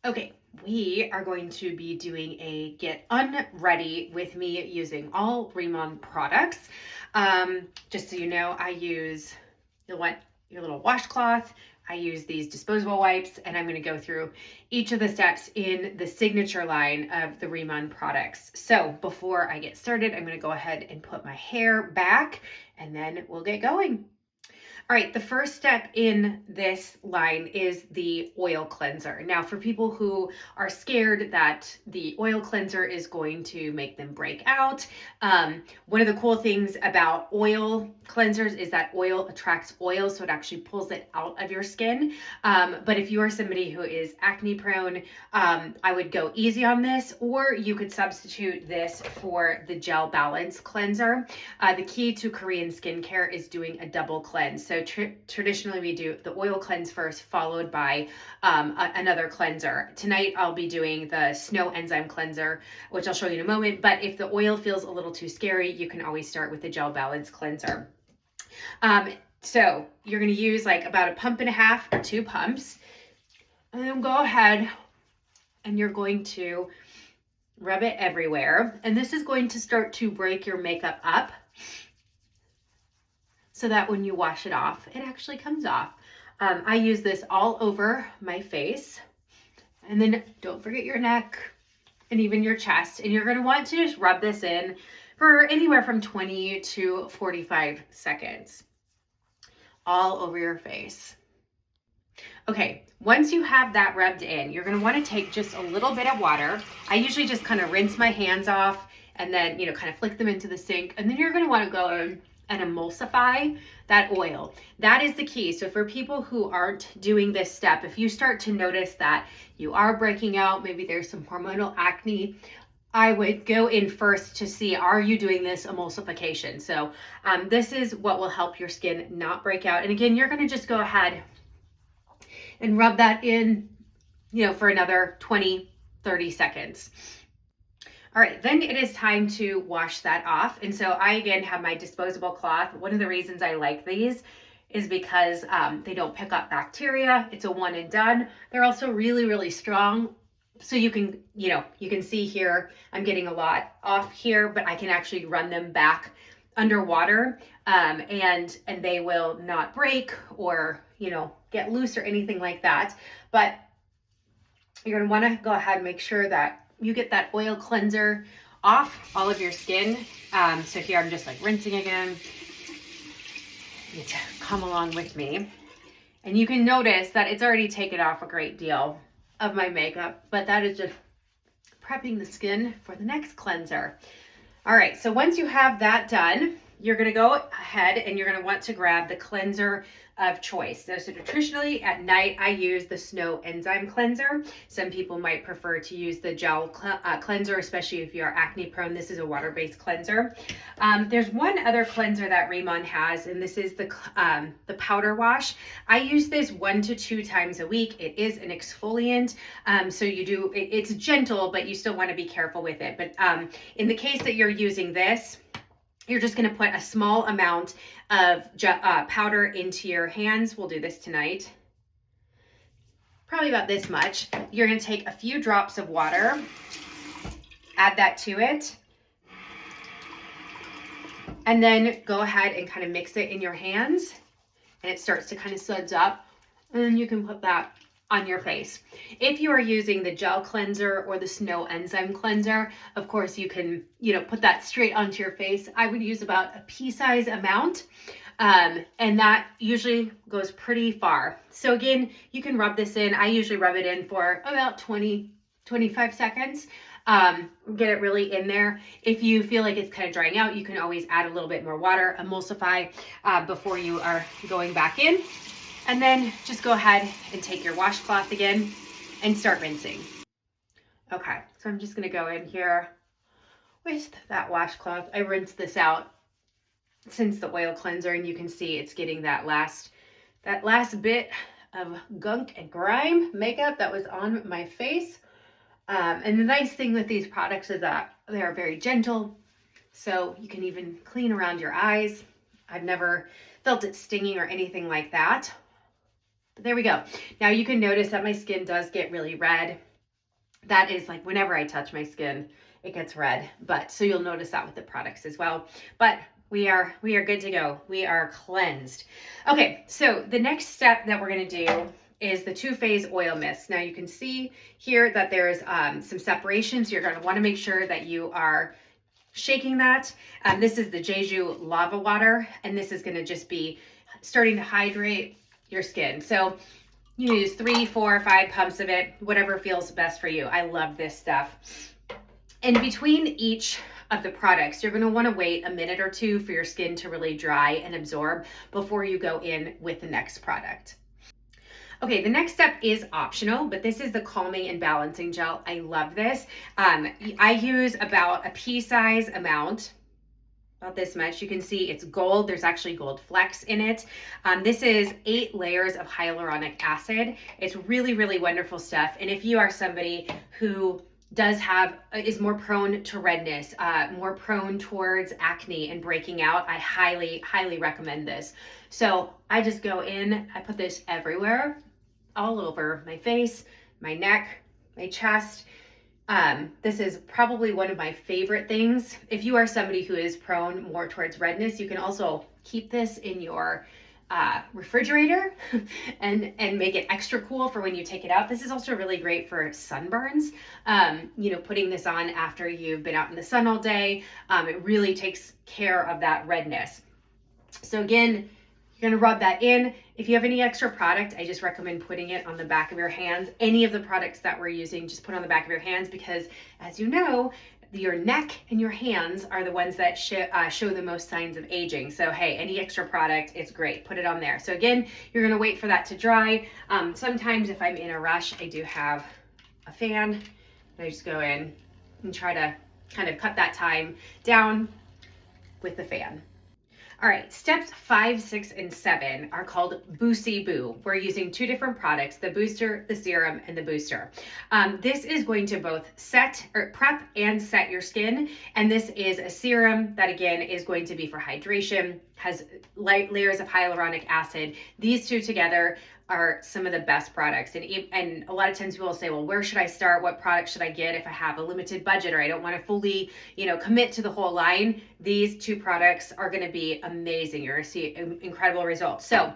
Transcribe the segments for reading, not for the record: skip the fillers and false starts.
Okay, we are going to be doing a get unready with me using all Riman products. Just so you know, I use, you'll want your little washcloth. I use these disposable wipes, and I'm going to go through each of the steps in the signature line of the Riman products. So before I get started, I'm going to go ahead and put my hair back, and then we'll get going. All right, the first step in this line is the oil cleanser. Now, for people who are scared that the oil cleanser is going to make them break out, one of the cool things about oil cleansers is that oil attracts oil, so it actually pulls it out of your skin. But if you are somebody who is acne prone, I would go easy on this, or you could substitute this for the gel balance cleanser. The key to Korean skincare is doing a double cleanse. So traditionally we do the oil cleanse first, followed by another cleanser. Tonight I'll be doing the snow enzyme cleanser, which I'll show you in a moment. But if the oil feels a little too scary, you can always start with the gel balance cleanser. So you're going to use like about a pump and a half or 2 pumps. And then go ahead and you're going to rub it everywhere. And this is going to start to break your makeup up, so that when you wash it off, it actually comes off. I use this all over my face. And then don't forget your neck and even your chest. And you're gonna want to just rub this in for anywhere from 20 to 45 seconds, all over your face. Okay, once you have that rubbed in, you're gonna wanna take just a little bit of water. I usually just kind of rinse my hands off and then, kind of flick them into the sink. And then you're gonna wanna go in and emulsify that oil. That is the key. So for people who aren't doing this step, if you start to notice that you are breaking out, maybe there's some hormonal acne, I would go in first to see, are you doing this emulsification? So this is what will help your skin not break out. And again, you're gonna just go ahead and rub that in, for another 20, 30 seconds. All right, then it is time to wash that off. And so I, again, have my disposable cloth. One of the reasons I like these is because they don't pick up bacteria. It's a one and done. They're also really, really strong. So you can, you can see here, I'm getting a lot off here, but I can actually run them back underwater and they will not break or, get loose or anything like that. But you're gonna wanna go ahead and make sure that you get that oil cleanser off all of your skin. So here I'm just like rinsing again. You need to come along with me. And you can notice that it's already taken off a great deal of my makeup, but that is just prepping the skin for the next cleanser. All right, so once you have that done, you're gonna go ahead and you're gonna want to grab the cleanser of choice. So traditionally at night, I use the snow enzyme cleanser. Some people might prefer to use the gel cleanser, especially if you're acne prone. This is a water-based cleanser. There's one other cleanser that Riman has, and this is the powder wash. I use this 1 to 2 times a week. It is an exfoliant. So it's gentle, but you still want to be careful with it. But in the case that you're using this, you're just going to put a small amount of powder into your hands. We'll do this tonight. Probably about this much. You're going to take a few drops of water, add that to it, and then go ahead and kind of mix it in your hands, and it starts to kind of suds up, and then you can put that on your face. If you are using the gel cleanser or the snow enzyme cleanser, of course you can, put that straight onto your face. I would use about a pea-size amount, and that usually goes pretty far. So again, you can rub this in. I usually rub it in for about 20, 25 seconds. Get it really in there. If you feel like it's kind of drying out, you can always add a little bit more water, emulsify before you are going back in. And then just go ahead and take your washcloth again and start rinsing. Okay, so I'm just gonna go in here with that washcloth. I rinsed this out since the oil cleanser, and you can see it's getting that last bit of gunk and grime makeup that was on my face. And the nice thing with these products is that they are very gentle, so you can even clean around your eyes. I've never felt it stinging or anything like that. But there we go. Now you can notice that my skin does get really red. that is like whenever I touch my skin, it gets red. But so you'll notice that with the products as well. But we are good to go. We are cleansed. Okay, so the next step that we're gonna do is the two-phase oil mist. Now you can see here that there's some separation, so you're gonna wanna make sure that you are shaking that. This is the Jeju lava water, and this is gonna just be starting to hydrate your skin. So you use 3, 4, 5 pumps of it, whatever feels best for you. I love this stuff. And between each of the products, you're going to want to wait a minute or two for your skin to really dry and absorb before you go in with the next product. Okay, the next step is optional, but this is the calming and balancing gel. I love this. I use about a pea-size amount, about this much. You can see it's gold. There's actually gold flecks in it. This is 8 layers of hyaluronic acid. It's really, really wonderful stuff. And if you are somebody who is more prone to redness, more prone towards acne and breaking out, I highly, highly recommend this. So I just go in, I put this everywhere, all over my face, my neck, my chest. This is probably one of my favorite things. If you are somebody who is prone more towards redness, you can also keep this in your refrigerator and make it extra cool for when you take it out. This is also really great for sunburns. Putting this on after you've been out in the sun all day, it really takes care of that redness. So again, you're gonna rub that in. If you have any extra product, I just recommend putting it on the back of your hands. Any of the products that we're using, just put on the back of your hands because, as you know, your neck and your hands are the ones that show the most signs of aging. So hey, any extra product, it's great. Put it on there. So again, you're gonna wait for that to dry. Sometimes if I'm in a rush, I do have a fan. I just go in and try to kind of cut that time down with the fan. All right, steps 5, 6, and 7 are called Boosy Boo. We're using 2 different products, the booster, the serum, and the booster. This is going to both prep and set your skin. And this is a serum that, again, is going to be for hydration, has light layers of hyaluronic acid. These 2 together are some of the best products. And a lot of times people will say, well, where should I start? What product should I get if I have a limited budget or I don't want to fully, commit to the whole line? These 2 products are going to be amazing. You're going to see incredible results. So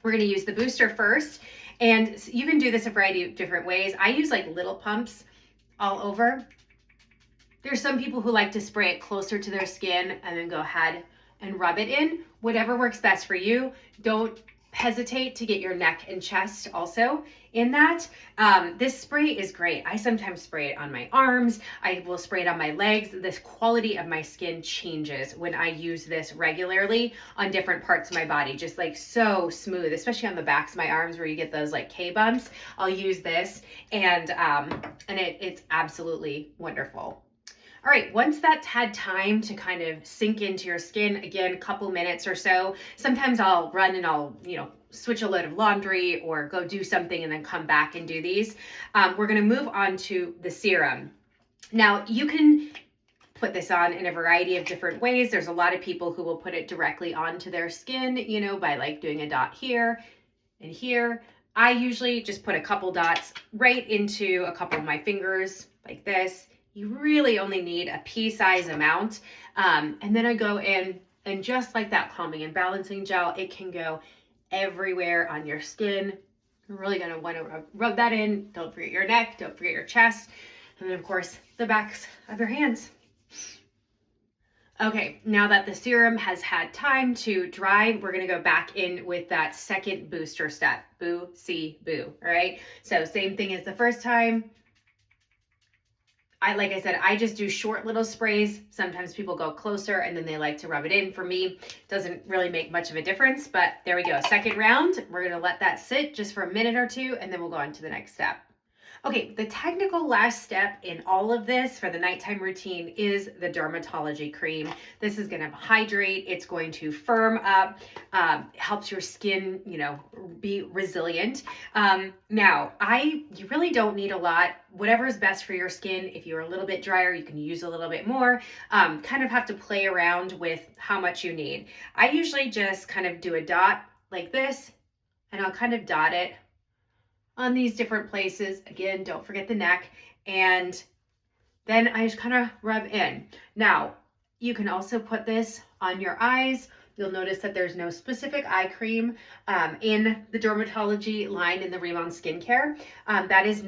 we're going to use the booster first. And you can do this a variety of different ways. I use like little pumps all over. There's some people who like to spray it closer to their skin and then go ahead and rub it in. Whatever works best for you. Don't hesitate to get your neck and chest also in that. This spray is great. I sometimes spray it on my arms. I will spray it on my legs. This quality of my skin changes when I use this regularly on different parts of my body, just like so smooth, especially on the backs of my arms where you get those like K bumps. I'll use this and it's absolutely wonderful. All right, once that's had time to kind of sink into your skin, again, a couple minutes or so, sometimes I'll run and I'll, switch a load of laundry or go do something and then come back and do these. We're gonna move on to the serum. Now, you can put this on in a variety of different ways. There's a lot of people who will put it directly onto their skin, by like doing a dot here and here. I usually just put a couple dots right into a couple of my fingers like this. You really only need a pea-size amount. And then I go in and just like that calming and balancing gel, it can go everywhere on your skin. You're really gonna wanna rub that in. Don't forget your neck, don't forget your chest, and then of course the backs of your hands. Okay, now that the serum has had time to dry, we're gonna go back in with that second booster step, boo, see, boo, all right? So same thing as the first time. Like I said, I just do short little sprays. Sometimes people go closer and then they like to rub it in. For me, doesn't really make much of a difference, but there we go. Second round, we're gonna let that sit just for a minute or two and then we'll go on to the next step. Okay, the technical last step in all of this for the nighttime routine is the dermatology cream. This is going to hydrate. It's going to firm up, helps your skin, be resilient. Now, you really don't need a lot. Whatever is best for your skin. If you're a little bit drier, you can use a little bit more. Kind of have to play around with how much you need. I usually just kind of do a dot like this, and I'll kind of dot it on these different places. Again, don't forget the neck. And then I just kind of rub in. Now, you can also put this on your eyes. You'll notice that there's no specific eye cream in the dermatology line in the Riman Skincare. That's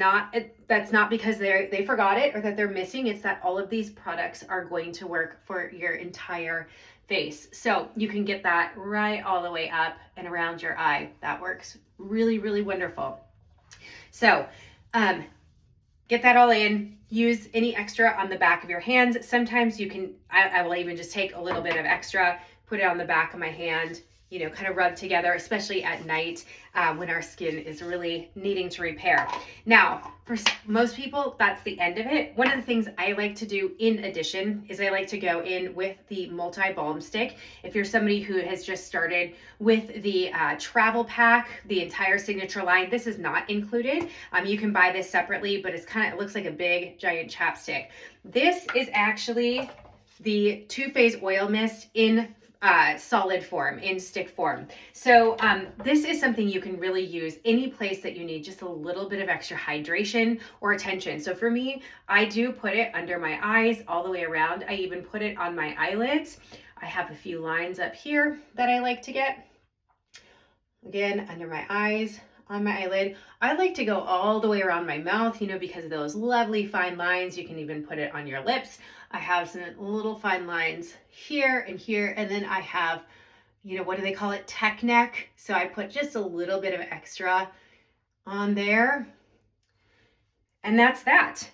not because they forgot it or that they're missing. It's that all of these products are going to work for your entire face. So you can get that right all the way up and around your eye. That works really, really wonderful. So get that all in. Use any extra on the back of your hands. Sometimes you can, I will even just take a little bit of extra, put it on the back of my hand, you know, kind of rub together, especially at night when our skin is really needing to repair. Now, for most people, that's the end of it. One of the things I like to do in addition is I like to go in with the multi-balm stick. If you're somebody who has just started with the travel pack, the entire signature line, this is not included. You can buy this separately, but it looks like a big giant chapstick. This is actually the two-phase oil mist in solid form, in stick form. So this is something you can really use any place that you need just a little bit of extra hydration or attention. So for me, I do put it under my eyes all the way around. I even put it on my eyelids. I have a few lines up here that I like to get. Again, under my eyes, on my eyelid. I like to go all the way around my mouth, you know, because of those lovely fine lines. You can even put it on your lips. I have some little fine lines here and here, and then I have, you know, what do they call it? Tech neck. So I put just a little bit of extra on there. And that's that.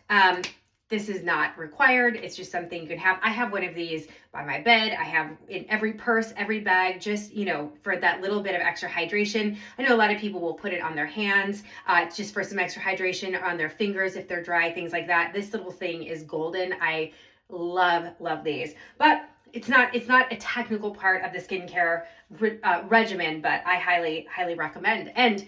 This is not required. It's just something you can have. I have one of these by my bed. I have in every purse, every bag, just, you know, for that little bit of extra hydration. I know a lot of people will put it on their hands, just for some extra hydration, or on their fingers if they're dry, things like that. This little thing is golden. I love these. But it's not a technical part of the skincare regimen, but I highly recommend. And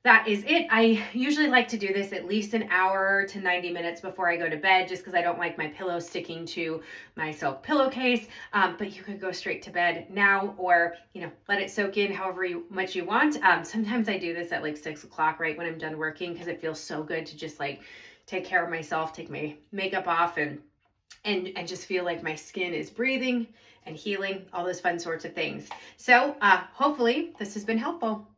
that is it. I usually like to do this at least an hour to 90 minutes before I go to bed, just because I don't like my pillow sticking to my silk pillowcase. But you could go straight to bed now, or, you know, let it soak in however much you want. Sometimes I do this at like 6 o'clock, right when I'm done working, because it feels so good to just like take care of myself, take my makeup off, and just feel like my skin is breathing and healing, all those fun sorts of things. So hopefully this has been helpful.